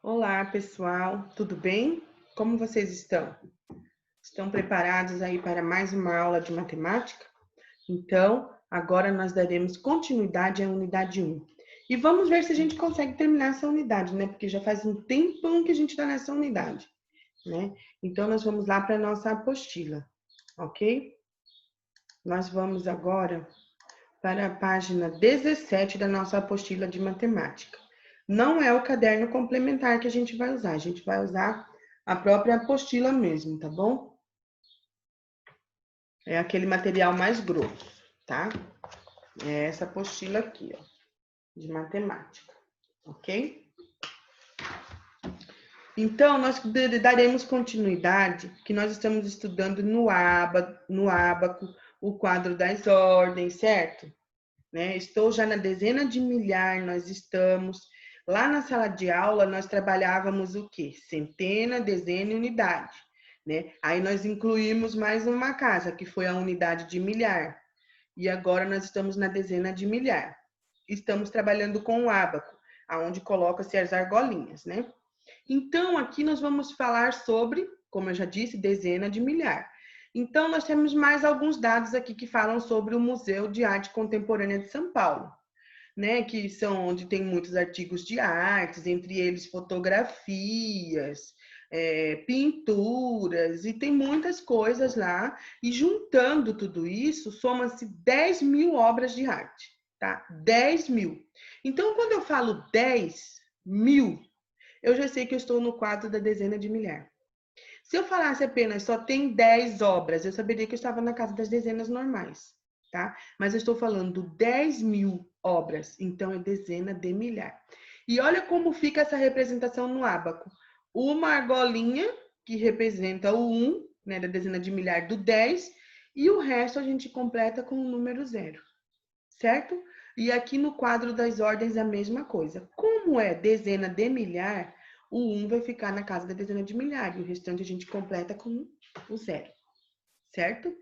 Olá, pessoal, tudo bem? Como vocês estão? Estão preparados aí para mais uma aula de matemática? Então, agora nós daremos continuidade à unidade 1. E vamos ver se a gente consegue terminar essa unidade, né? Porque já faz um tempão que a gente está nessa unidade, né? Então, nós vamos lá para a nossa apostila, ok? Nós vamos agora para a página 17 da nossa apostila de matemática. Não é o caderno complementar que a gente vai usar a própria apostila mesmo, tá bom? É aquele material mais grosso, tá? É essa apostila aqui, ó, de matemática, ok? Então, nós daremos continuidade, que nós estamos estudando no ábaco, o quadro das ordens, certo? Né? Estou já na dezena de milhar, nós estamos. Lá na sala de aula, nós trabalhávamos o quê? Centena, dezena e unidade. Né? Aí nós incluímos mais uma casa, que foi a unidade de milhar. E agora nós estamos na dezena de milhar. Estamos trabalhando com o ábaco, aonde coloca-se as argolinhas, né? Então, aqui nós vamos falar sobre, como eu já disse, dezena de milhar. Então, nós temos mais alguns dados aqui que falam sobre o Museu de Arte Contemporânea de São Paulo, né? Que são onde tem muitos artigos de artes, entre eles fotografias, pinturas, e tem muitas coisas lá. E juntando tudo isso, soma-se 10 mil obras de arte, tá? 10 mil. Então, quando eu falo 10 mil, eu já sei que eu estou no quadro da dezena de milhar. Se eu falasse apenas só tem 10 obras, eu saberia que eu estava na casa das dezenas normais, tá? Mas eu estou falando 10 mil obras, então é dezena de milhar. E olha como fica essa representação no ábaco. Uma argolinha, que representa o 1, né, da dezena de milhar do 10, e o resto a gente completa com o número 0, certo? E aqui no quadro das ordens a mesma coisa. Como é dezena de milhar, o 1 vai ficar na casa da dezena de milhar e o restante a gente completa com o 0, certo?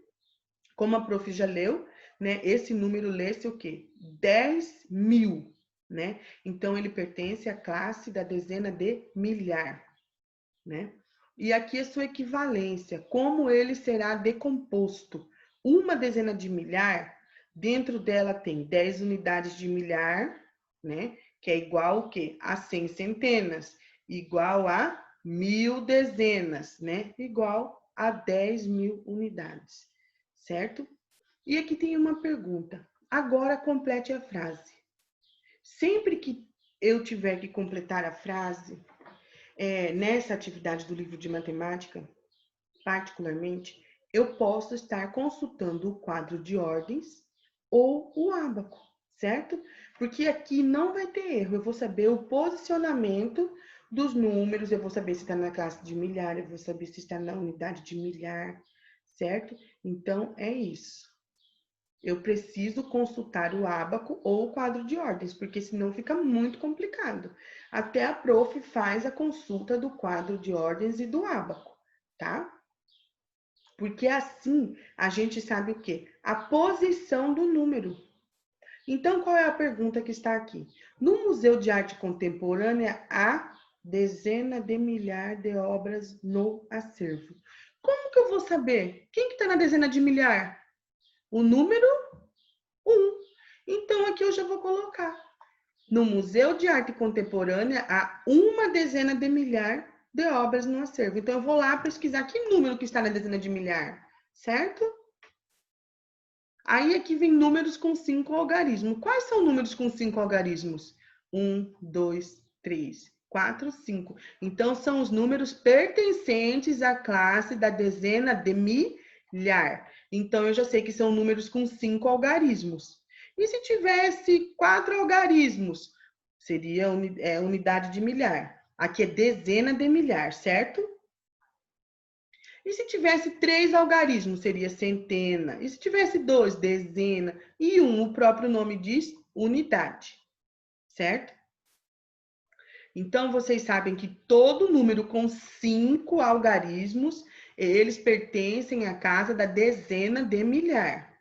Como a prof já leu, né, esse número lê-se o quê? 10 mil, né? Então, ele pertence à classe da dezena de milhar, né? E aqui a sua equivalência, como ele será decomposto. Uma dezena de milhar, dentro dela tem 10 unidades de milhar, né? Que é igual o quê? A 100 centenas, igual a 1000 dezenas, né? Igual a 10 mil unidades, certo? E aqui tem uma pergunta. Agora complete a frase. Sempre que eu tiver que completar a frase, nessa atividade do livro de matemática, particularmente, eu posso estar consultando o quadro de ordens ou o ábaco, certo? Porque aqui não vai ter erro, eu vou saber o posicionamento dos números, eu vou saber se está na classe de milhar, eu vou saber se está na unidade de milhar, certo? Então, é isso. Eu preciso consultar o ábaco ou o quadro de ordens, porque senão fica muito complicado. Até a prof faz a consulta do quadro de ordens e do ábaco, tá? Porque assim a gente sabe o quê? A posição do número. Então, qual é a pergunta que está aqui? No Museu de Arte Contemporânea há dezena de milhar de obras no acervo. Como que eu vou saber? Quem que está na dezena de milhar? O número 1. Então, aqui eu já vou colocar. No Museu de Arte Contemporânea, há uma dezena de milhar de obras no acervo. Então, eu vou lá pesquisar que número que está na dezena de milhar, certo? Aí, aqui vem números com 5 algarismos. Quais são números com 5 algarismos? 1, 2, 3, 4, 5. Então, são os números pertencentes à classe da dezena de milhar. Então, eu já sei que são números com 5 algarismos. E se tivesse 4 algarismos? Seria unidade de milhar. Aqui é dezena de milhar, certo? E se tivesse 3 algarismos, seria centena. E se tivesse 2, dezena. E 1, o próprio nome diz unidade, certo? Então, vocês sabem que todo número com 5 algarismos, eles pertencem à casa da dezena de milhar.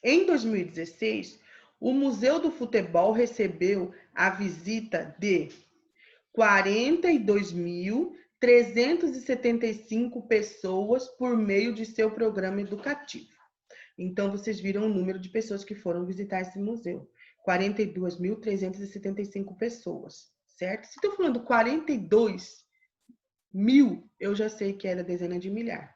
Em 2016, O Museu do Futebol recebeu a visita de 42.375 pessoas por meio de seu programa educativo. Então, vocês viram o número de pessoas que foram visitar esse museu. 42.375 pessoas, certo? Se estou falando 42 mil, eu já sei que era dezena de milhar,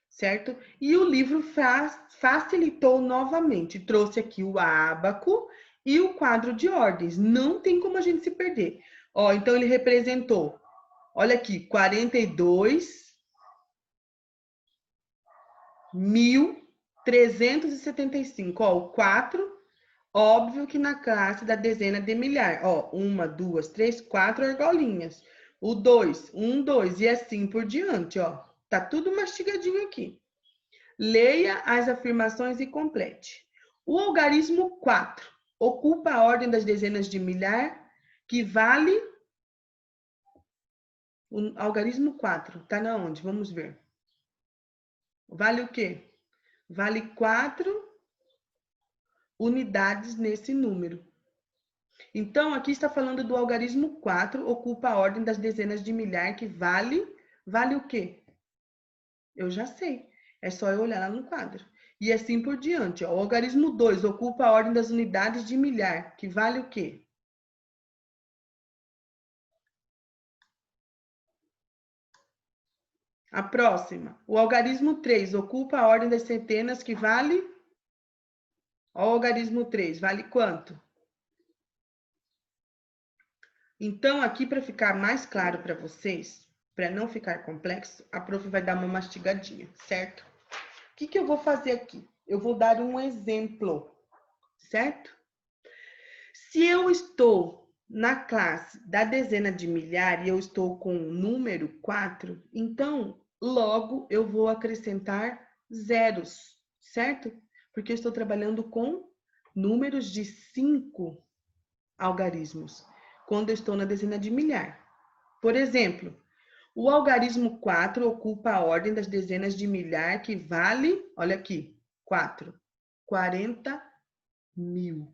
certo? E o livro facilitou novamente, trouxe aqui o ábaco e o quadro de ordens. Não tem como a gente se perder. Ó, então ele representou, olha aqui, 42.375. Ó, o 4, óbvio que na classe da dezena de milhar. Ó, 1, 2, 3, 4 argolinhas. O 2, 1, 2 e assim por diante, ó. Tá tudo mastigadinho aqui. Leia as afirmações e complete. O algarismo 4 ocupa a ordem das dezenas de milhar, que vale... O algarismo 4 tá na onde? Vamos ver. Vale o quê? Vale 4 unidades nesse número. Então, aqui está falando do algarismo 4, ocupa a ordem das dezenas de milhar, que vale o quê? Eu já sei. É só eu olhar lá no quadro. E assim por diante. Ó. O algarismo 2 ocupa a ordem das unidades de milhar, que vale o quê? A próxima. O algarismo 3 ocupa a ordem das centenas, que vale... Ó, o algarismo 3, vale quanto? Então, aqui, para ficar mais claro para vocês, para não ficar complexo, a prof vai dar uma mastigadinha, certo? O que eu vou fazer aqui? Eu vou dar um exemplo, certo? Se eu estou na classe da dezena de milhar e eu estou com o número 4, então, logo, eu vou acrescentar zeros, certo? Porque eu estou trabalhando com números de 5 algarismos, quando eu estou na dezena de milhar. Por exemplo, o algarismo 4 ocupa a ordem das dezenas de milhar, que vale, olha aqui, 4, 40 mil.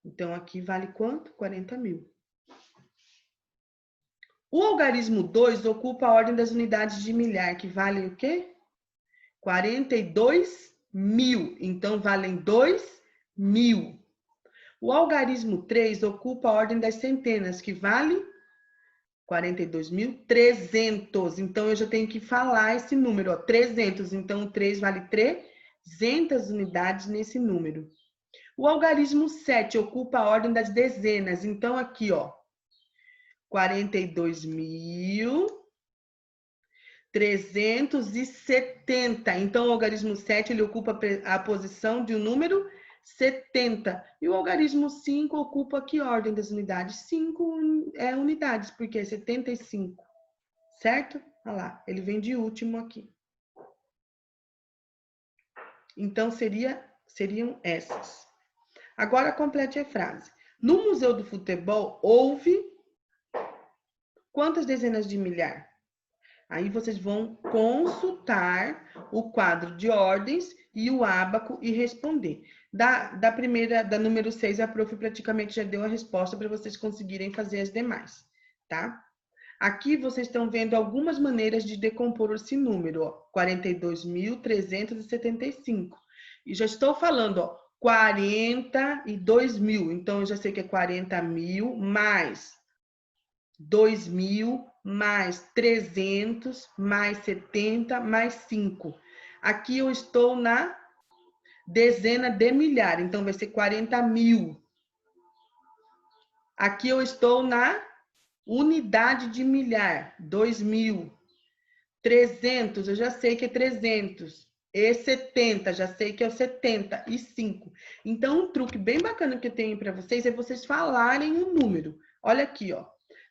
Então, aqui vale quanto? 40 mil. O algarismo 2 ocupa a ordem das unidades de milhar, que vale o quê? 42 mil. Então, valem 2 mil. O algarismo 3 ocupa a ordem das centenas, que vale 42.300. Então, eu já tenho que falar esse número, ó, 300. Então, o 3 vale 300 unidades nesse número. O algarismo 7 ocupa a ordem das dezenas. Então, aqui, ó, 42.370. Então, o algarismo 7, ele ocupa a posição de um número 70. E o algarismo 5 ocupa que ordem das unidades? 5 unidades, porque é 75. Certo? Olha lá, ele vem de último aqui. Então, seriam essas. Agora, complete a frase. No Museu do Futebol, houve quantas dezenas de milhar? Aí vocês vão consultar o quadro de ordens e o ábaco e responder. Da número 6, a prof praticamente já deu a resposta para vocês conseguirem fazer as demais, tá? Aqui vocês estão vendo algumas maneiras de decompor esse número, ó, 42.375. E já estou falando, ó, 42 mil. Então, eu já sei que é 40 mil mais 2 mil mais 300 mais 70 mais 5. Aqui eu estou na dezena de milhar, então vai ser 40 mil. Aqui eu estou na unidade de milhar, 2.000. 300, eu já sei que é 300. E 70, já sei que é o 75. Então, um truque bem bacana que eu tenho para vocês é vocês falarem um número. Olha aqui, ó.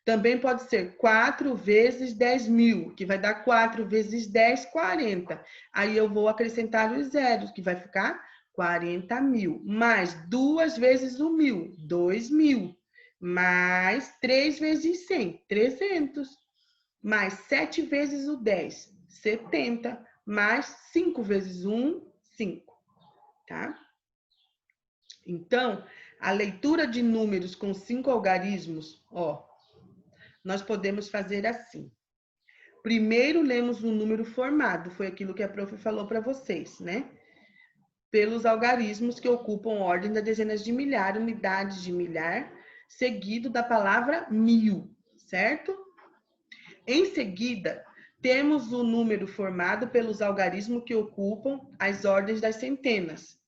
Também pode ser 4 vezes 10 mil, que vai dar 4 vezes 10, 40. Aí eu vou acrescentar os zeros, que vai ficar 40 mil. Mais 2 vezes o 1.000, 2 mil. Mais 3 vezes 100, 300. Mais 7 vezes o 10, 70. Mais 5 vezes 1, 5. Tá? Então, a leitura de números com 5 algarismos, ó, nós podemos fazer assim. Primeiro, lemos o número formado, foi aquilo que a prof falou para vocês, né? Pelos algarismos que ocupam ordem das dezenas de milhar, unidades de milhar, seguido da palavra mil, certo? Em seguida, temos o número formado pelos algarismos que ocupam as ordens das centenas.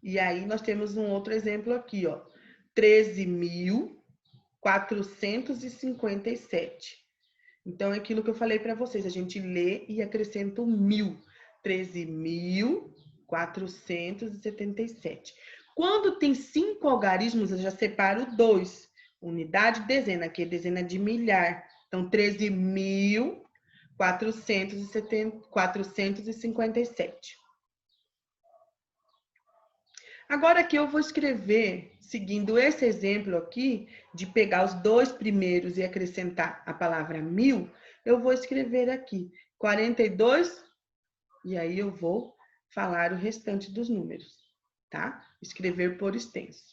E aí nós temos um outro exemplo aqui, ó. 13.457. Então, é aquilo que eu falei para vocês, a gente lê e acrescenta o 1000. 13.477. Quando tem 5 algarismos, eu já separo 2. Unidade, dezena, que é dezena de milhar. Então, 13.457. Agora aqui eu vou escrever, seguindo esse exemplo aqui, de pegar os 2 primeiros e acrescentar a palavra 1000, eu vou escrever aqui 42, e aí eu vou falar o restante dos números, tá? Escrever por extenso.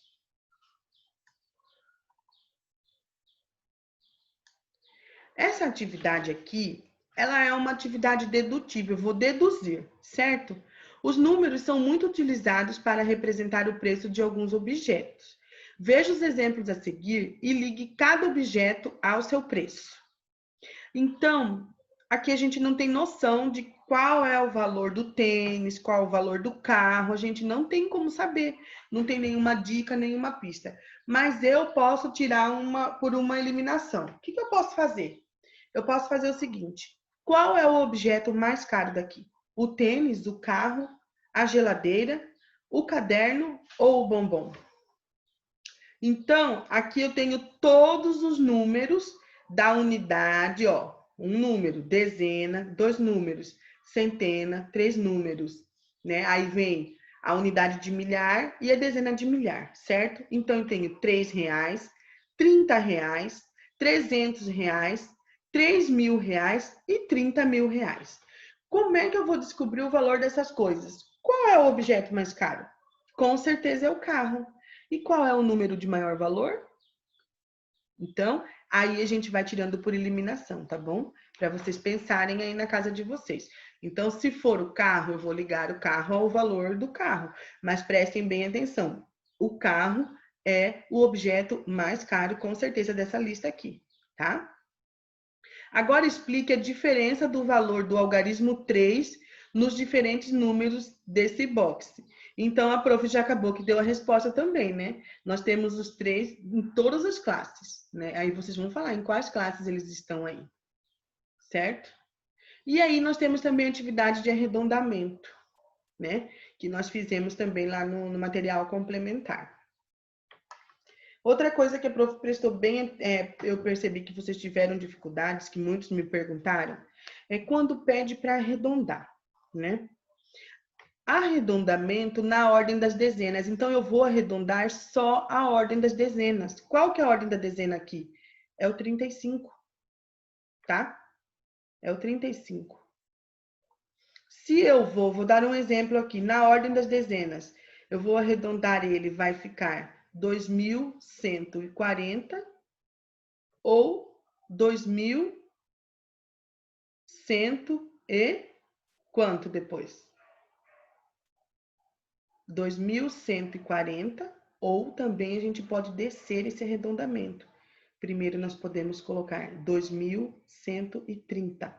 Essa atividade aqui, ela é uma atividade dedutiva, eu vou deduzir, certo? Os números são muito utilizados para representar o preço de alguns objetos. Veja os exemplos a seguir e ligue cada objeto ao seu preço. Então, aqui a gente não tem noção de qual é o valor do tênis, qual é o valor do carro, a gente não tem como saber, não tem nenhuma dica, nenhuma pista. Mas eu posso tirar por uma eliminação. O que eu posso fazer? Eu posso fazer o seguinte: qual é o objeto mais caro daqui? O tênis, o carro, a geladeira, o caderno ou o bombom? Então, aqui eu tenho todos os números da unidade, ó. Um número, dezena, 2 números, centena, 3 números, né? Aí vem a unidade de milhar e a dezena de milhar, certo? Então, eu tenho R$3, R$30, R$300, R$3.000 e R$30.000. Como é que eu vou descobrir o valor dessas coisas? Qual é o objeto mais caro? Com certeza é o carro. E qual é o número de maior valor? Então, aí a gente vai tirando por eliminação, tá bom? Para vocês pensarem aí na casa de vocês. Então, se for o carro, eu vou ligar o carro ao valor do carro. Mas prestem bem atenção. O carro é o objeto mais caro, com certeza, dessa lista aqui, tá? Agora explique a diferença do valor do algarismo 3 nos diferentes números desse box. Então, a prof já acabou que deu a resposta também, né? Nós temos os 3 em todas as classes, né? Aí vocês vão falar em quais classes eles estão aí, certo? E aí nós temos também a atividade de arredondamento, né? Que nós fizemos também lá no material complementar. Outra coisa que a prof prestou bem, eu percebi que vocês tiveram dificuldades, que muitos me perguntaram, é quando pede para arredondar, né? Arredondamento na ordem das dezenas. Então, eu vou arredondar só a ordem das dezenas. Qual que é a ordem da dezena aqui? É o 35, tá? É o 35. Se eu vou dar um exemplo aqui, na ordem das dezenas, eu vou arredondar ele, vai ficar 2.140 ou 2.100 e quanto depois? 2.140, ou também a gente pode descer esse arredondamento. Primeiro nós podemos colocar 2.130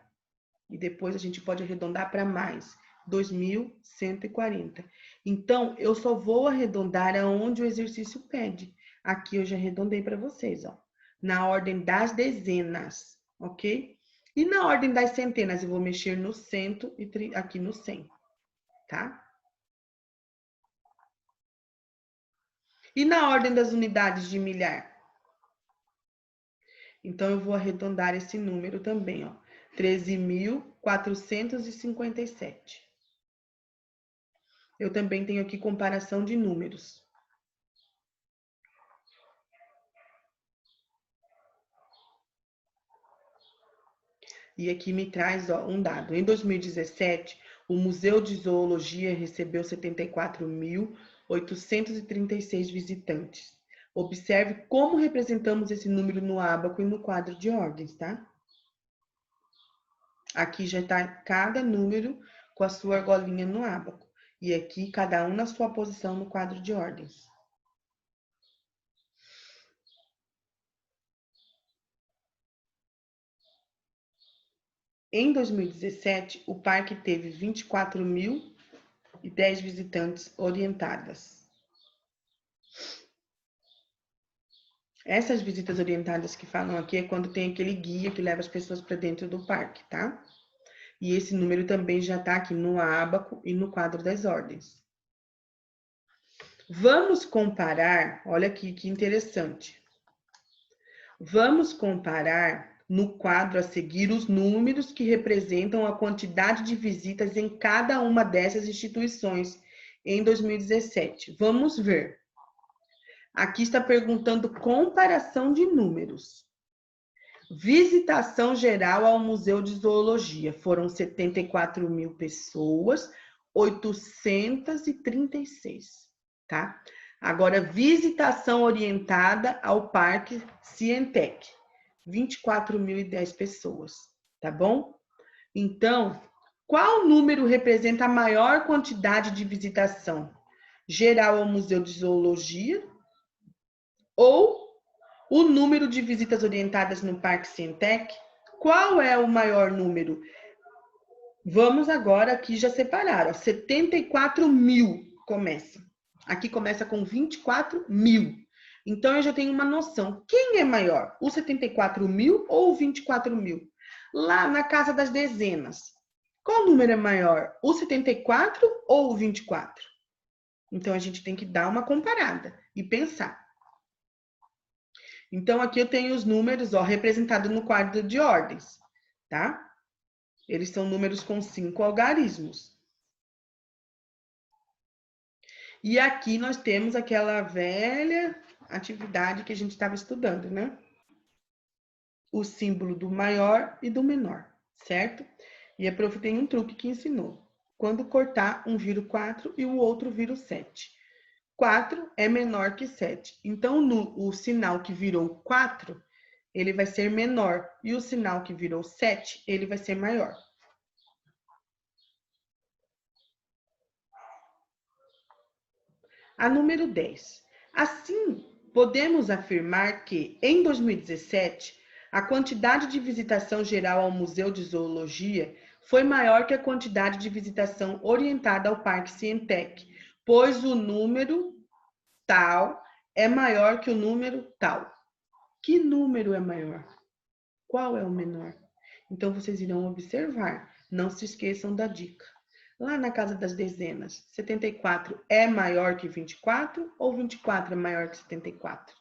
e depois a gente pode arredondar para mais, 2.140. Então, eu só vou arredondar aonde o exercício pede. Aqui eu já arredondei para vocês, ó. Na ordem das dezenas, ok? E na ordem das centenas, eu vou mexer no 100, aqui no 100, tá? E na ordem das unidades de milhar? Então, eu vou arredondar esse número também, ó. 13.457. Eu também tenho aqui comparação de números. E aqui me traz, ó, um dado. Em 2017, O Museu de Zoologia recebeu 74.836 visitantes. Observe como representamos esse número no ábaco e no quadro de ordens, tá? Aqui já está cada número com a sua argolinha no ábaco. E aqui, cada um na sua posição no quadro de ordens. Em 2017, o parque teve 24.010 visitantes orientadas. Essas visitas orientadas que falam aqui é quando tem aquele guia que leva as pessoas para dentro do parque, tá? E esse número também já está aqui no ábaco e no quadro das ordens. Vamos comparar, olha aqui que interessante. Vamos comparar no quadro a seguir os números que representam a quantidade de visitas em cada uma dessas instituições em 2017. Vamos ver. Aqui está perguntando comparação de números. Visitação geral ao Museu de Zoologia. Foram 74.000 pessoas, 836, tá? Agora, visitação orientada ao Parque Cientec. 24.010 pessoas, tá bom? Então, qual número representa a maior quantidade de visitação? Geral ao Museu de Zoologia ou o número de visitas orientadas no Parque Cientec? Qual é o maior número? Vamos agora aqui já separar, ó, 74.000 começa. Aqui começa com 24.000. Então, eu já tenho uma noção. Quem é maior? O 74.000 ou o 24.000? Lá na casa das dezenas. Qual número é maior? O 74 ou o 24? Então, a gente tem que dar uma comparada e pensar. Então, aqui eu tenho os números, ó, representados no quadro de ordens, tá? Eles são números com 5 algarismos. E aqui nós temos aquela velha atividade que a gente estava estudando, né? O símbolo do maior e do menor, certo? E a prof tem um truque que ensinou. Quando cortar, um vira o 4 e o outro vira o 7. 4 é menor que 7. Então, o sinal que virou 4, ele vai ser menor. E o sinal que virou 7, ele vai ser maior. A número 10. Assim, podemos afirmar que, em 2017, a quantidade de visitação geral ao Museu de Zoologia foi maior que a quantidade de visitação orientada ao Parque Cientec, pois o número tal é maior que o número tal. Que número é maior? Qual é o menor? Então, vocês irão observar. Não se esqueçam da dica. Lá na casa das dezenas, 74 é maior que 24 ou 24 é maior que 74?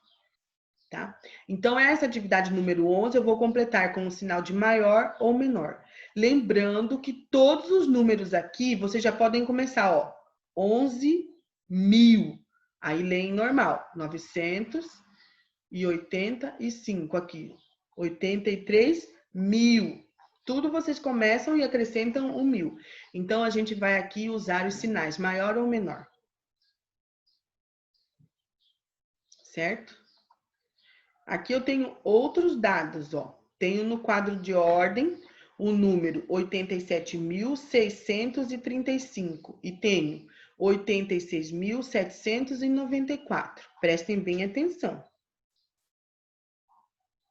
Tá? Então, essa atividade número 11 eu vou completar com o sinal de maior ou menor. Lembrando que todos os números aqui, vocês já podem começar, ó, 11.000. Aí lê em normal, 985 aqui, 83.000. Tudo vocês começam e acrescentam o 1.000. Então, a gente vai aqui usar os sinais maior ou menor. Certo? Aqui eu tenho outros dados, ó. Tenho no quadro de ordem o número 87.635 e tenho 86.794. Prestem bem atenção.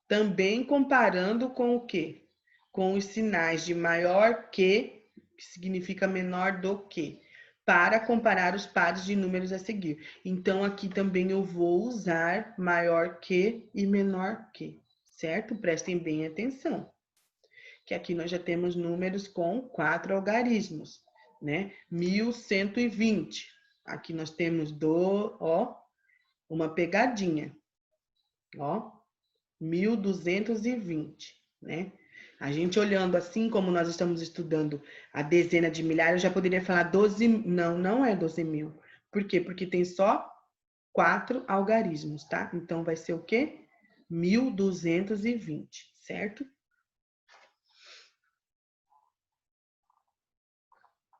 Também comparando com o quê? Com os sinais de maior que significa menor do que, para comparar os pares de números a seguir. Então, aqui também eu vou usar maior que e menor que, certo? Prestem bem atenção. Que aqui nós já temos números com 4 algarismos, né? 1120. Aqui nós temos uma pegadinha, ó, 1220, né? A gente olhando assim, como nós estamos estudando a dezena de milhares, eu já poderia falar 12, não é 12.000. Por quê? Porque tem só 4 algarismos, tá? Então, vai ser o quê? 1220, certo?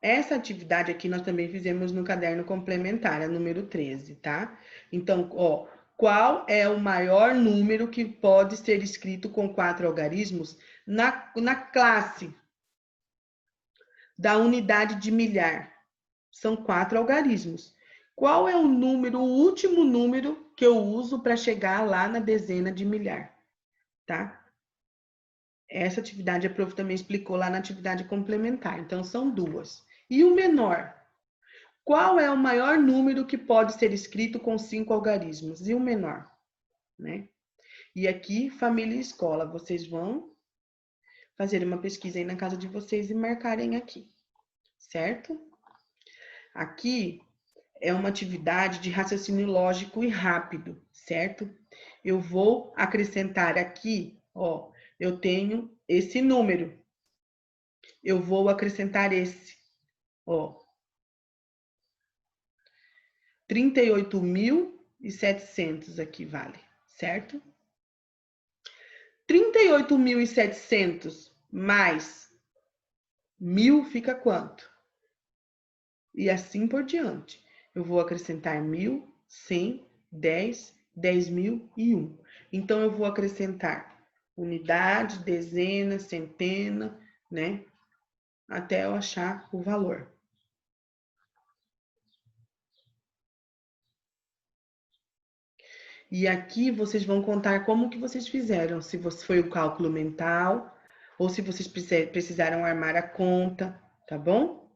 Essa atividade aqui nós também fizemos no caderno complementar, a número 13, tá? Então, ó, qual é o maior número que pode ser escrito com 4 algarismos na classe da unidade de milhar? São 4 algarismos. Qual é o número, o último número que eu uso para chegar lá na dezena de milhar, tá? Essa atividade a prof também explicou lá na atividade complementar. Então, são 2. E o menor? Qual é o maior número que pode ser escrito com 5 algarismos? E o menor, né? E aqui, família e escola, vocês vão fazer uma pesquisa aí na casa de vocês e marcarem aqui, certo? Aqui é uma atividade de raciocínio lógico e rápido, certo? Eu vou acrescentar aqui, ó, eu tenho esse número. Eu vou acrescentar esse, ó, 38.700 aqui vale, certo? 38.700 mais 1.000 fica quanto? E assim por diante. Eu vou acrescentar 1.000, 100, 10, 10.000 e 1. Então, eu vou acrescentar unidade, dezena, centena, né? Até eu achar o valor. E aqui vocês vão contar como que vocês fizeram, se foi o cálculo mental, ou se vocês precisaram armar a conta, tá bom?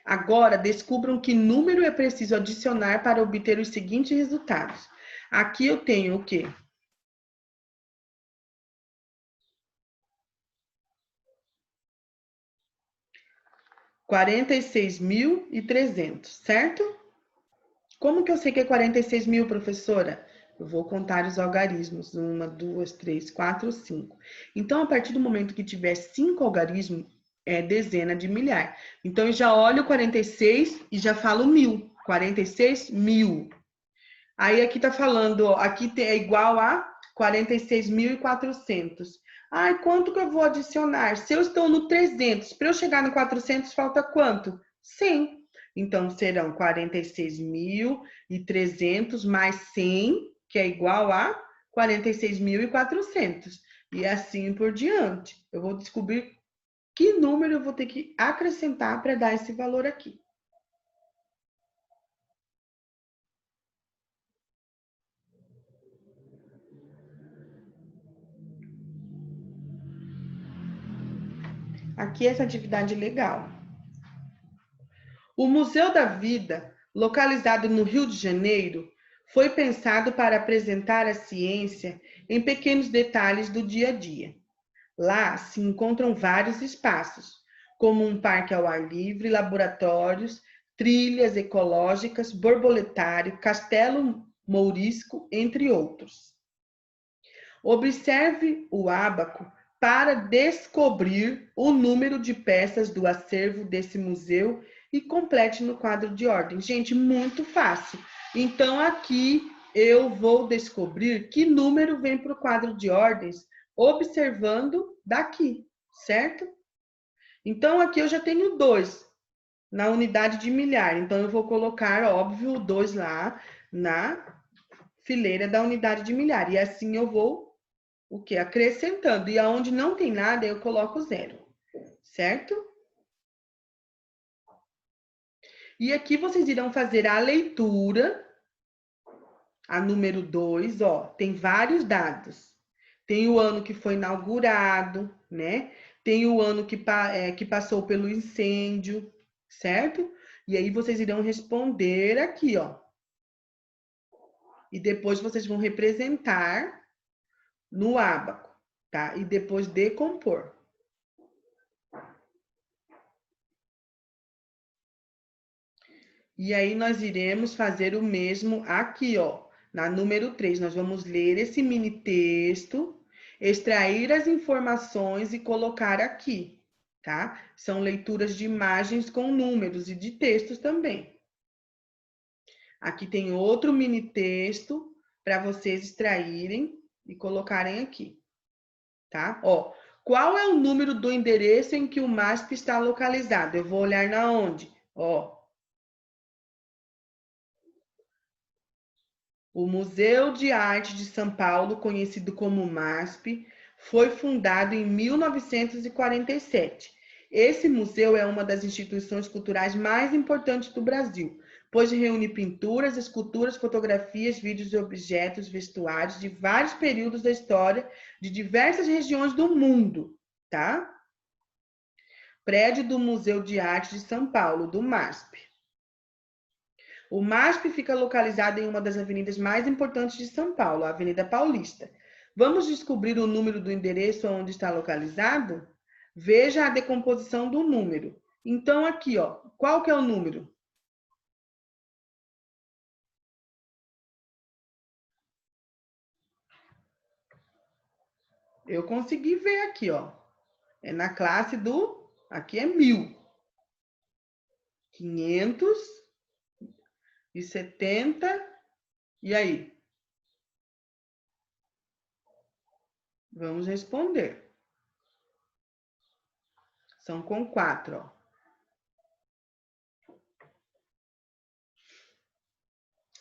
Agora, descubram que número é preciso adicionar para obter os seguintes resultados. Aqui eu tenho o quê? R$46.300, certo? Como que eu sei que é 46 mil, professora? Eu vou contar os algarismos. 1, 2, 3, 4, 5. Então, a partir do momento que tiver 5 algarismos, é dezena de milhar. Então, eu já olho 46 e já falo 1.000. 46.000. Aí, aqui tá falando, ó, aqui é igual a 46.400. Ai, quanto que eu vou adicionar? Se eu estou no 300, para eu chegar no 400, falta quanto? 100. Então, serão 46.300 mais 100, que é igual a 46.400. E assim por diante. Eu vou descobrir que número eu vou ter que acrescentar para dar esse valor aqui. Aqui essa atividade legal. O Museu da Vida, localizado no Rio de Janeiro, foi pensado para apresentar a ciência em pequenos detalhes do dia a dia. Lá se encontram vários espaços, como um parque ao ar livre, laboratórios, trilhas ecológicas, borboletário, castelo mourisco, entre outros. Observe o ábaco para descobrir o número de peças do acervo desse museu e complete no quadro de ordem. Gente, muito fácil. Então, aqui eu vou descobrir que número vem para o quadro de ordens, observando daqui, certo? Então, aqui eu já tenho 2 na unidade de milhar. Então, eu vou colocar, óbvio, o 2 lá na fileira da unidade de milhar. E assim eu vou o que? Acrescentando. E aonde não tem nada, eu coloco 0, certo? E aqui vocês irão fazer a leitura, a número 2, ó, tem vários dados. Tem o ano que foi inaugurado, né? Tem o ano que passou pelo incêndio, certo? E aí vocês irão responder aqui, ó. E depois vocês vão representar no ábaco, tá? E depois decompor. E aí nós iremos fazer o mesmo aqui, ó, na número 3. Nós vamos ler esse mini texto, extrair as informações e colocar aqui, tá? São leituras de imagens com números e de textos também. Aqui tem outro mini texto para vocês extraírem e colocarem aqui, tá? Ó, Qual é o número do endereço em que o MASP está localizado? Eu vou olhar na onde? Ó, o Museu de Arte de São Paulo, conhecido como MASP, foi fundado em 1947. Esse museu é uma das instituições culturais mais importantes do Brasil, pois reúne pinturas, esculturas, fotografias, vídeos e objetos, vestuários de vários períodos da história de diversas regiões do mundo, tá? Prédio do Museu de Arte de São Paulo, do MASP. O MASP fica localizado em uma das avenidas mais importantes de São Paulo, a Avenida Paulista. Vamos descobrir o número do endereço onde está localizado? Veja a decomposição do número. Então, aqui, ó, qual que é o número? Eu consegui ver aqui, ó. É na classe do... Aqui é 1000. 570. E aí? Vamos responder. São com 4, ó.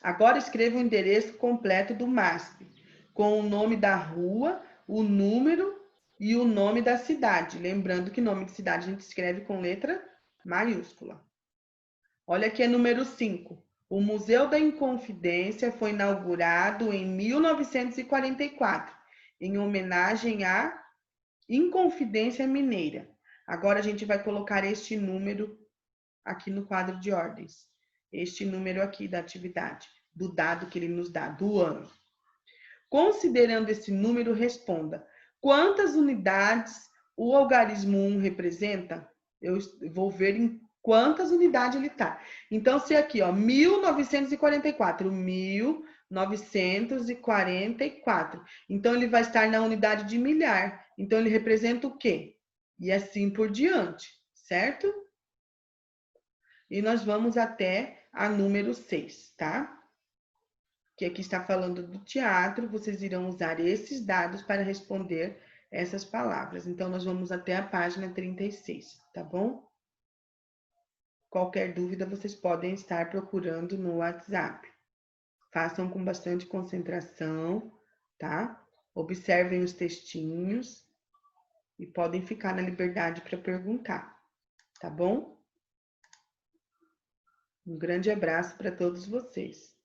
Agora escreva o endereço completo do MASP, com o nome da rua, o número e o nome da cidade. Lembrando que nome de cidade a gente escreve com letra maiúscula. Olha aqui, é número 5. O Museu da Inconfidência foi inaugurado em 1944, em homenagem à Inconfidência Mineira. Agora a gente vai colocar este número aqui no quadro de ordens. Este número aqui da atividade, do dado que ele nos dá, do ano. Considerando esse número, responda: quantas unidades o algarismo 1 representa? Eu vou ver em quantas unidades ele está. Então, se aqui, ó, 1944, 1944. Então, ele vai estar na unidade de milhar. Então, ele representa o quê? E assim por diante, certo? E nós vamos até a número 6, tá? Que aqui está falando do teatro, vocês irão usar esses dados para responder essas palavras. Então, nós vamos até a página 36, tá bom? Qualquer dúvida, vocês podem estar procurando no WhatsApp. Façam com bastante concentração, tá? Observem os textinhos e podem ficar na liberdade para perguntar, tá bom? Um grande abraço para todos vocês.